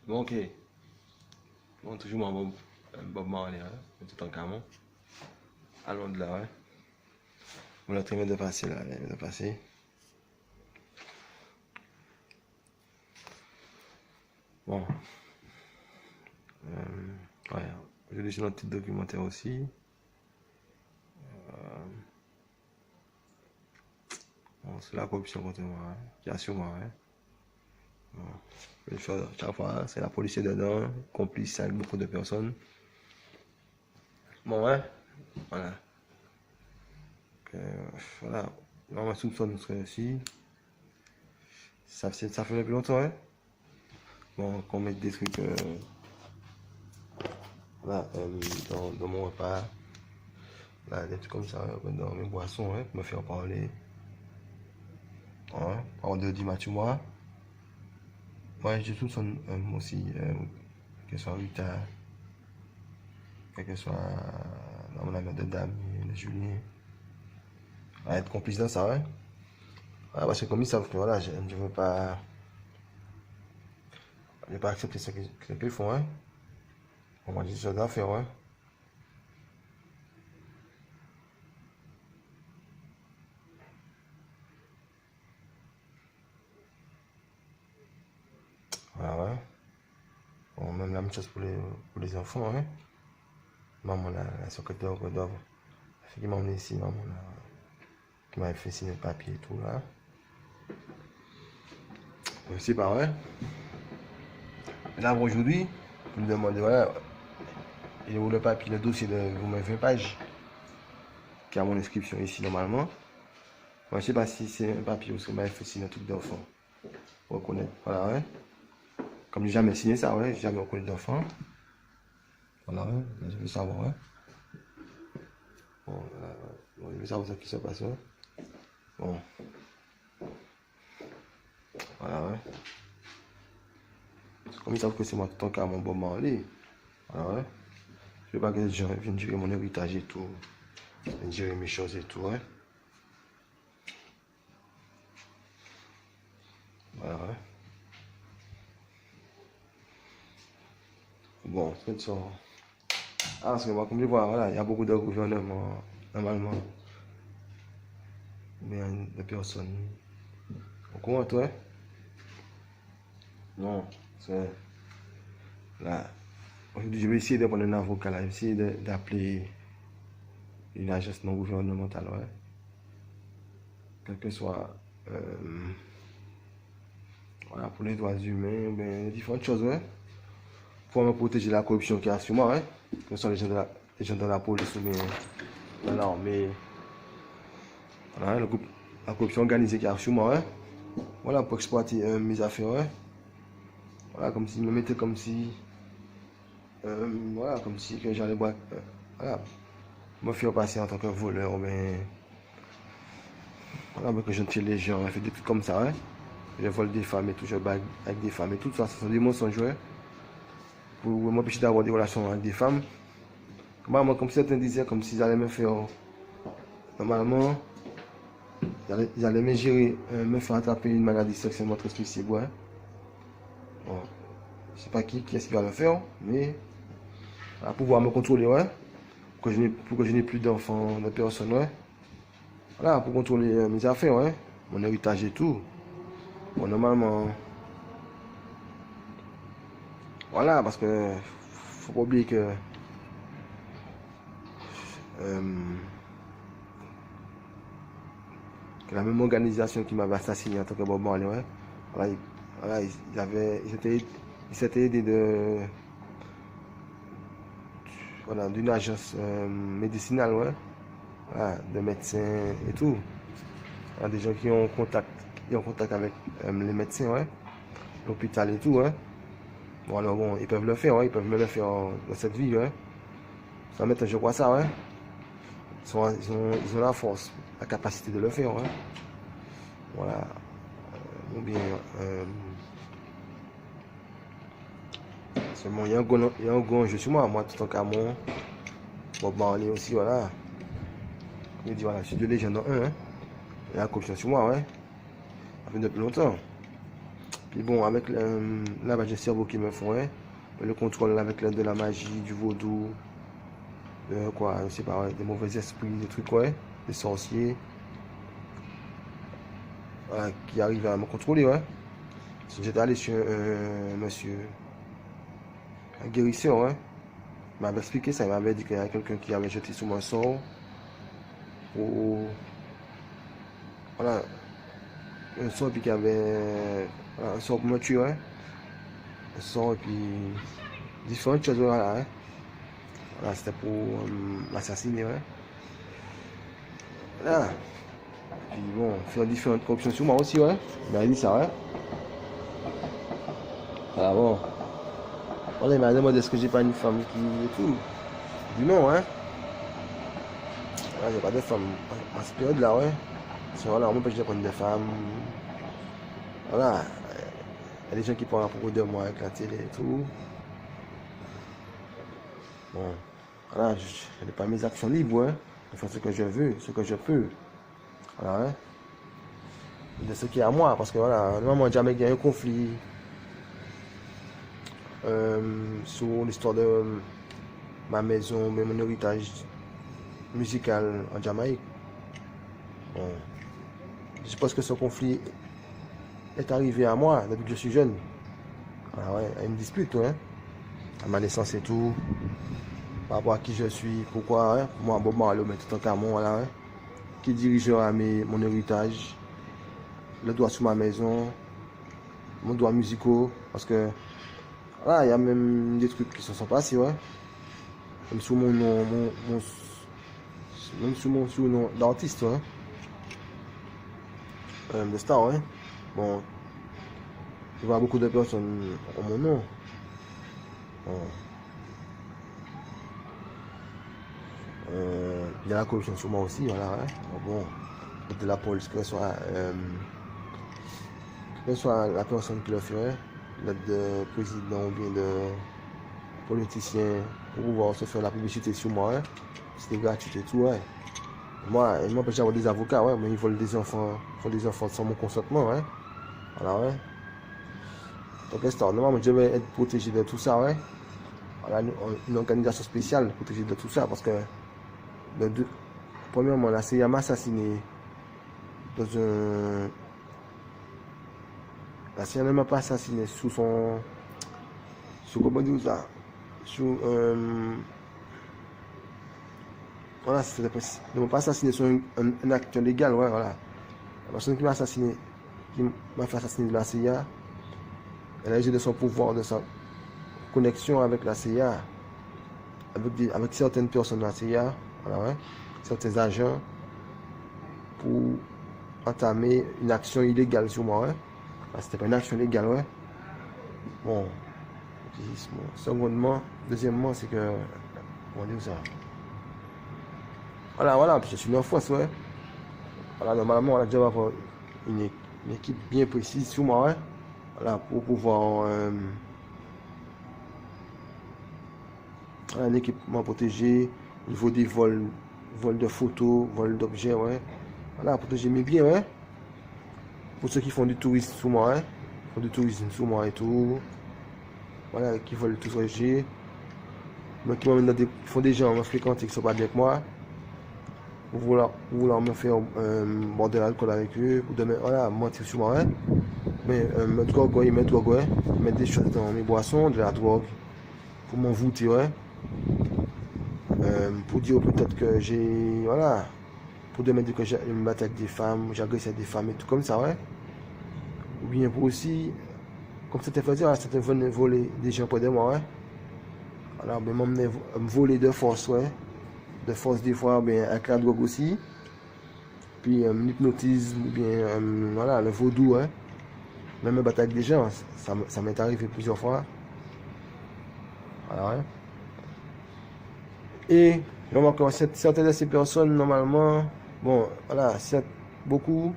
Bon, ok. Bon, toujours moi, Bob Marley, hein, tout en camon. Allons de là, ouais. On a très bien de passer là, il vient de passer. Bon. Ouais. Aujourd'hui, j'ai notre petit documentaire aussi. Bon, c'est la corruption contre moi, hein, qui a sur moi, hein. Bon. Chaque fois, c'est la police dedans, complice avec beaucoup de personnes. Bon, ouais. Voilà. Voilà. On m'a soupçonné aussi. Ça fait depuis longtemps, hein. Bon, qu'on mette des trucs là, dans mon repas. Là, des trucs comme ça, dans mes boissons, hein, pour me faire parler. Hein, par de Mathieu, moi. Moi, je soupçonne aussi, que ce soit Rita, que ce soit dans mon ami de Dame, de Julien. À être complice dans ça, ouais. Ouais, parce que comme ils savent que voilà, je ne veux pas. Je ne vais pas accepter ce qu'ils font, hein. On m'a dit ça d'affaire, ouais. Voilà, ouais. Bon, même la même chose pour les enfants, hein. Maman, la secrétaire que doivent. Qui m'a emmené ici, maman, là, qui m'a fait signer le papier et tout, là. C'est pas vrai. Là, aujourd'hui, vous me demandez, voilà, il est où le papier, le dossier de vous m'avez 20 pages, qui a mon inscription ici, normalement. Moi, je sais pas si c'est un papier ou si m'a fait signer un truc d'enfant. Pour reconnaître, voilà, ouais. Comme j'ai jamais signé ça, ouais, j'ai jamais reconnu d'enfant. Voilà, ouais, je veux savoir, ouais. Bon, je veux savoir ce qui se passe, ouais. Bon. Voilà, ouais. Comme ils savent que c'est moi tout en cas mon bon Marley. Voilà, ouais. Je veux pas que les gens viennent gérer mon héritage et tout. Viennent gérer mes choses et tout, ouais. Voilà, ouais. Bon, c'est ça. Ah, parce que moi, comme je vois, voilà, il y a beaucoup de gouvernements, normalement. Mais de personnes. Au courant, toi? Non, c'est. Là. Aujourd'hui, je vais essayer de prendre un avocat là. Je vais essayer d'appeler une agence non gouvernementale, ouais. Quel que soit. Voilà, pour les droits humains, ben, différentes choses, ouais. Pour me protéger de la corruption qui y a sur moi, ouais. Que ce soit les gens de la police ou bien dans l'armée. Voilà, la corruption organisée qui y a sur moi, ouais. Voilà, pour exploiter mes affaires, ouais. Voilà, comme si me mettait comme si. Voilà, comme si que j'allais boire. Voilà, me faire passer en tant que voleur, mais. Voilà, que je tue les gens, fait des trucs comme ça, ouais. Je vole des femmes et tout, je bague avec des femmes et tout ça, ce sont des mensonges, ouais. Pour m'empêcher d'avoir des relations avec des femmes. Moi, comme certains disaient, comme s'ils allaient me faire. Normalement, ils allaient me gérer, me faire attraper une maladie sexuellement transmissible, ouais. Bon, je sais pas qui est-ce qui va le faire, mais. Pour pouvoir me contrôler, ouais. Pour que je n'ai plus d'enfants, de personnes, ouais. Voilà, pour contrôler mes affaires, ouais. Mon héritage et tout. Bon, normalement. Voilà, parce que. Faut pas oublier que. Que la même organisation qui m'avait assassiné en tant que Bob Marley, ouais. Voilà, ils s'étaient aidés de. Voilà, d'une agence médicinale, ouais. Voilà, de médecins et tout. Il y a des gens qui ont contact avec les médecins, ouais. L'hôpital et tout, ouais. Bon, alors bon, ils peuvent le faire, ouais. Ils peuvent me le faire dans cette vie, ouais. Ça maintenant, je crois ça, ouais. Ils ont la force, la capacité de le faire, ouais. Voilà. Ou bien. Seulement, il y a un gros enjeu sur moi, tout en cas, mon. Bob Marley aussi, voilà. Il dit, voilà, je suis de légende en un, hein. Il y a la corruption sur moi, ouais. Ça fait depuis longtemps. Puis bon, avec le lavage de cerveau qu'ils me font, ouais, le contrôle avec l'aide de la magie, du vaudou, quoi, je sais pas, ouais, des mauvais esprits, des trucs, ouais, des sorciers, ouais, qui arrivent à me contrôler, ouais. J'étais allé chez un monsieur, un guérisseur, ouais. Il m'avait expliqué ça, il m'avait dit qu'il y avait quelqu'un qui avait jeté sur mon sort pour, voilà, un sort, puis qu'il y avait, voilà, un sort pour me tuer, ouais. Un sort, et puis différentes choses, voilà, hein. Voilà, c'était pour m'assassiner, ouais. Voilà. Puis bon, faire différentes corruptions sur moi aussi, ouais. Il m'a dit ça, ouais. Ah bon. Voilà, il m'a demandé est-ce que j'ai pas une femme qui et tout. J'ai dit non, hein. Voilà, j'ai pas de femme en cette période-là, ouais. Parce que voilà, on m'empêche de prendre des femmes. Voilà. Il y a des gens qui parlent à propos de moi avec la télé et tout. Bon. Voilà, je n'ai pas mes actions libres, hein. Je fais ce que je veux, ce que je peux. Voilà, hein. De ce qui est à moi, parce que voilà, normalement, jamais il y a un conflit sur l'histoire de ma maison, mais mon héritage musical en Jamaïque. Bon. Je pense que ce conflit est arrivé à moi depuis que je suis jeune. Voilà, ouais, à une dispute, hein. À ma naissance et tout. Par rapport à qui je suis, pourquoi, hein. Moi, Bob Marley, mais tout en Camon, voilà, hein. Qui dirigera mon héritage, le droit sur ma maison, mon droit musicaux, parce que voilà, il y a même des trucs qui se sont passés, ouais. Même sous mon nom, même sous mon surnom d'artiste, ouais. De star, ouais. Bon, je vois beaucoup de personnes ont mon nom. Bon. Il y a la corruption sur moi aussi, voilà, ouais. Bon, de la police, que ce soit la personne qui le fait, le président ou bien de politicien, pour pouvoir se faire la publicité sur moi, hein. C'était gratuit et tout, ouais. Moi, ils m'empêchent d'avoir des avocats, ouais, mais ils volent des enfants, font des enfants sans mon consentement, ouais. Voilà, ouais. Donc, normalement, je vais être protégé de tout ça, ouais. Voilà, une organisation spéciale protégée de tout ça, parce que, premièrement, la CIA m'a assassiné dans un. La CIA ne m'a pas assassiné sous son. Sous comment dire ça? Sous. Voilà, ne m'a pas assassiné sur un acte légal, ouais, voilà. La personne qui m'a assassiné, qui m'a fait assassiner de la CIA, elle a usé de son pouvoir, de sa connexion avec la CIA, avec certaines personnes de la CIA, voilà, ouais, certains agents, pour entamer une action illégale sur moi, ouais. C'était pas une action légale, ouais. Bon, secondement, deuxièmement, c'est que, comment dire ça? Voilà, je suis en force, ouais. Voilà, normalement, on a déjà avoir une équipe bien précise sur moi, ouais. Voilà, pour pouvoir un équipement protégé, au niveau des vols de photos, vols d'objets, ouais. Voilà, protéger mes biens, ouais. Pour ceux qui font du tourisme sous moi, hein, font du tourisme sous moi et tout. Voilà, qui veulent tout protéger. Donc, qui font des gens me fréquenter qui ne sont pas bien avec moi. Pour vouloir me faire boire de l'alcool avec eux, pour demain, voilà, mentir sur moi, hein. Mais me drogue, ouais, mettre des choses dans mes boissons, de la drogue, pour m'envoûter, ouais. Pour dire peut-être que j'ai, voilà, pour demain dire que je me battais avec des femmes, j'agressais des femmes et tout comme ça, ouais. Ou bien pour aussi, comme c'était fait dire, c'était venir voler des gens près de moi, ouais. Alors, ben, m'emmener me voler de force, ouais. De force des fois, ben, avec la drogue aussi. Puis l'hypnotisme, ou bien, voilà, le vaudou, ouais. Même me battre avec des gens, ça m'est arrivé plusieurs fois. Voilà, ouais. Et, je remarque que certaines de ces personnes, normalement, bon, voilà, beaucoup,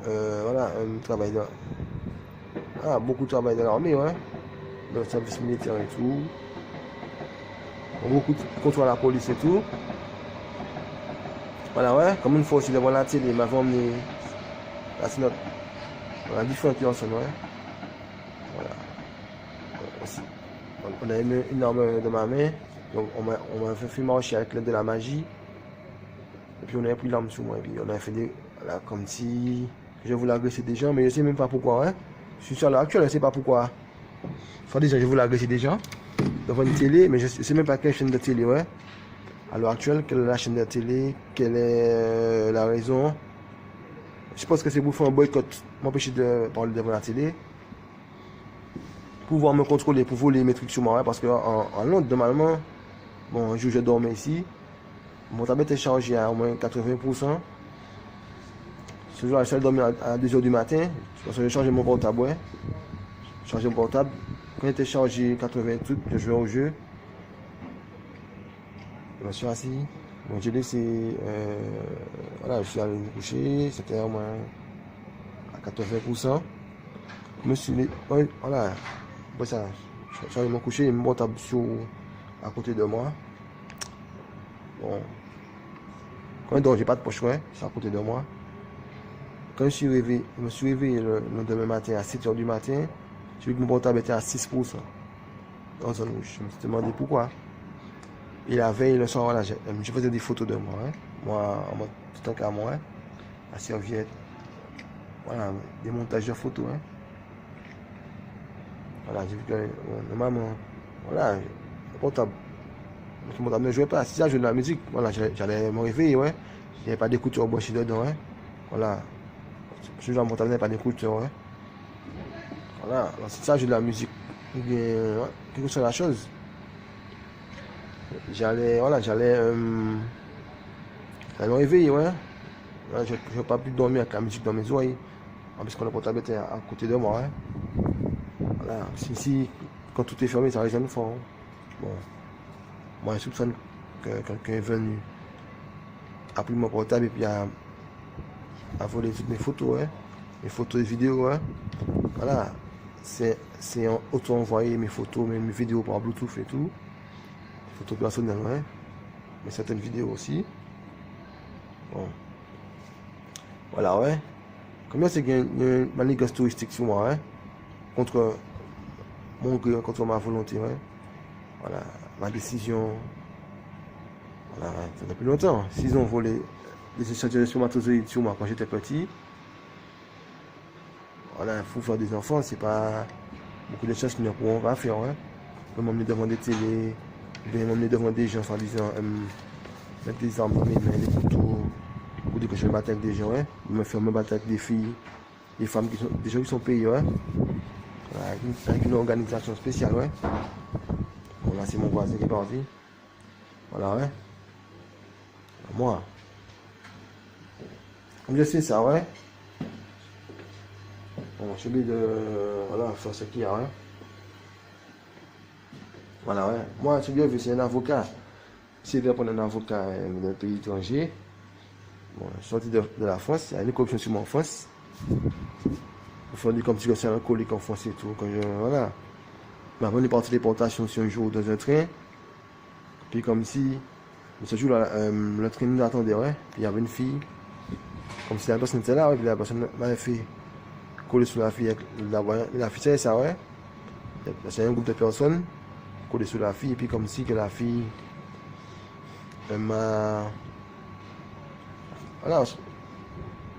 voilà, travaillent beaucoup travaillent dans l'armée, ouais. Dans le service militaire et tout. Beaucoup contre la police et tout. Voilà, ouais. Comme une fois aussi devant la télé, il m'avait emmené. Là, c'est On a différentes personnes, ouais. Voilà. Aussi. On a une arme dans ma main. Donc on m'a fait marcher avec l'aide de la magie. Et puis on a pris l'arme sur moi. Et puis on a fait des. Voilà, comme si je voulais agresser des gens, mais je ne sais même pas pourquoi. Hein. Je suis sur l'heure actuelle, je ne sais pas pourquoi. Enfin, déjà, je voulais agresser des gens devant une télé, mais je ne sais même pas quelle chaîne de télé, ouais. À l'heure actuelle, quelle est la chaîne de télé, quelle est la raison. Je pense que c'est pour faire un boycott, m'empêcher de parler devant la télé. Pouvoir me contrôler, pour voler mes trucs sur moi, ouais, parce qu'en Londres, normalement, bon, un jour je dormais ici, mon tablette est chargé à au moins 80%. Ce jour-là, je suis allé dormir à 2h du matin, parce que j'ai changé mon portable, ouais. J'ai changé mon portable. Quand il était chargé 80 trucs, je jouais au jeu. Je me suis assis. Donc j'ai laissé. Voilà, je suis allé me coucher. C'était au moins à 80%. Je me suis. Ouais, voilà. Bon, ça, je suis allé me coucher. Mon portable à côté de moi. Bon. Quand je dors, j'ai pas de poche, ouais. C'est à côté de moi. Quand je me suis réveillé le lendemain matin à 7h du matin. J'ai vu que mon portable était à 6%. Dans zone rouge. Je me suis demandé pourquoi. Et la veille, le soir, voilà, je faisais des photos de moi. Hein. Moi, en mode tout en cas, moi. Hein. La serviette. Voilà, des montages de photos. Hein. Voilà, j'ai vu que normalement, voilà, le portable ne jouait pas. Si ça jouait de la musique, voilà, j'allais me réveiller, ouais. Il n'y avait pas d'écouteurs branchés dedans, hein. Voilà. Ce genre de portable n'avait pas d'écouteurs, ouais. Voilà, alors, si ça joue de la musique, ou bien, ouais, quelque chose la chose. J'allais me réveiller, ouais. Voilà, je n'ai pas pu dormir avec la musique dans mes oreilles. En plus, quand le portable était à côté de moi, hein. Voilà, si, quand tout est fermé, ça résonne fort. Hein. Bon, moi, je soupçonne que quelqu'un est venu, a pris mon portable et puis a volé toutes mes photos, hein. Mes photos et vidéos, hein. Voilà, c'est auto-envoyer mes photos, mes vidéos par Bluetooth et tout. Photos personnelles, ouais. Mais certaines vidéos aussi. Bon. Voilà, ouais. Comme c'est qu'il y a une manigance touristique sur moi, hein. Contre mon gré, contre ma volonté, ouais. Voilà, ma décision. Voilà, ouais. Ça fait plus longtemps. S'ils ont volé des échantillons de spermatozoïdes sur moi quand j'étais petit, voilà, il faut faire des enfants, c'est pas beaucoup de choses qu'ils ne pourront pas faire, ouais. Ils peuvent m'emmener devant des télés, ils peuvent m'emmener devant des gens en disant mettre des armes dans mes mains, des couteaux, ou dire que je vais me battre avec des gens, ouais. Ils me faire me battre avec des filles, des femmes des gens qui sont payés, ouais. Voilà, avec une organisation spéciale, ouais. Bon, là, c'est mon voisin qui est parti. Voilà, ouais. Moi, comme je sais ça, ouais. Bon, je suis obligé de. Voilà, faire ce qu'il y a, ouais. Voilà, ouais. Moi, ce que je veux, c'est un avocat. Si je veux prendre un avocat d'un pays étranger, bon, je suis sorti de la France, il y a une corruption sur moi en France. Il faut dire comme si c'est un colique en France et tout. Voilà. Mais avant de partir déportation sur un jour dans un train, puis comme si, ce jour-là, le train nous attendait, ouais. Puis il y avait une fille, comme si la personne était là, ouais, puis la personne m'avait fait coller sur la fille. La fille, c'est ça, ouais. C'est un groupe de personnes coller sur la fille, et puis comme si que la fille m'a. Voilà,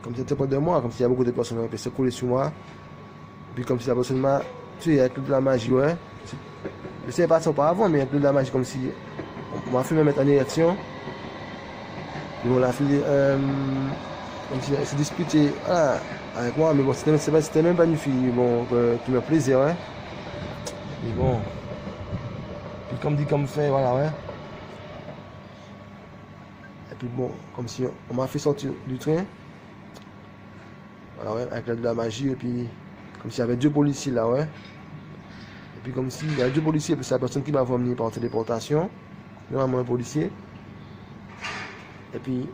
comme si c'était pas de moi, comme s'il y a beaucoup de personnes qui se coller sur moi, et puis comme si la personne m'a tué avec de la magie, ouais. Je ne sais pas ça auparavant, mais avec de la magie, comme si on m'a fait me mettre en érection. Et on l'a fait, comme si elle s'est disputée, voilà, avec moi, mais bon, c'était même pas une fille, bon, qui me plaisait, ouais. Mais bon. Puis comme dit, comme fait, voilà, ouais. Et puis bon, comme si on m'a fait sortir du train. Voilà, ouais, avec de la magie, et puis comme s'il y avait 2 policiers là, ouais. Et puis comme s'il y avait 2 policiers, et puis c'est la personne qui m'a emmené par téléportation. Normalement un policier. Et puis,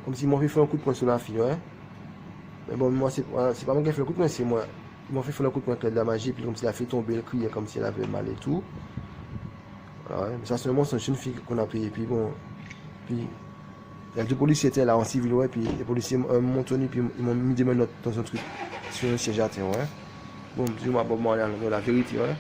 comme s'ils m'ont fait faire un coup de poing sur la fille, ouais. Mais bon, moi, c'est pas moi qui ai fait le coup de poing, c'est moi. Ils m'ont fait faire le coup de poing avec de la magie, et puis comme s'il a fait tomber le cri, comme si elle avait mal et tout. Voilà, ouais. Mais ça, seulement, c'est une fille qu'on a payé. Et puis bon, puis il y a 2 policiers qui étaient là en civil, ouais. Puis les policiers m'ont tenu, puis ils m'ont mis des menottes dans un truc. sur un siège à terre, ouais. Bon, dis-moi, Bob Marley, la vérité, ouais.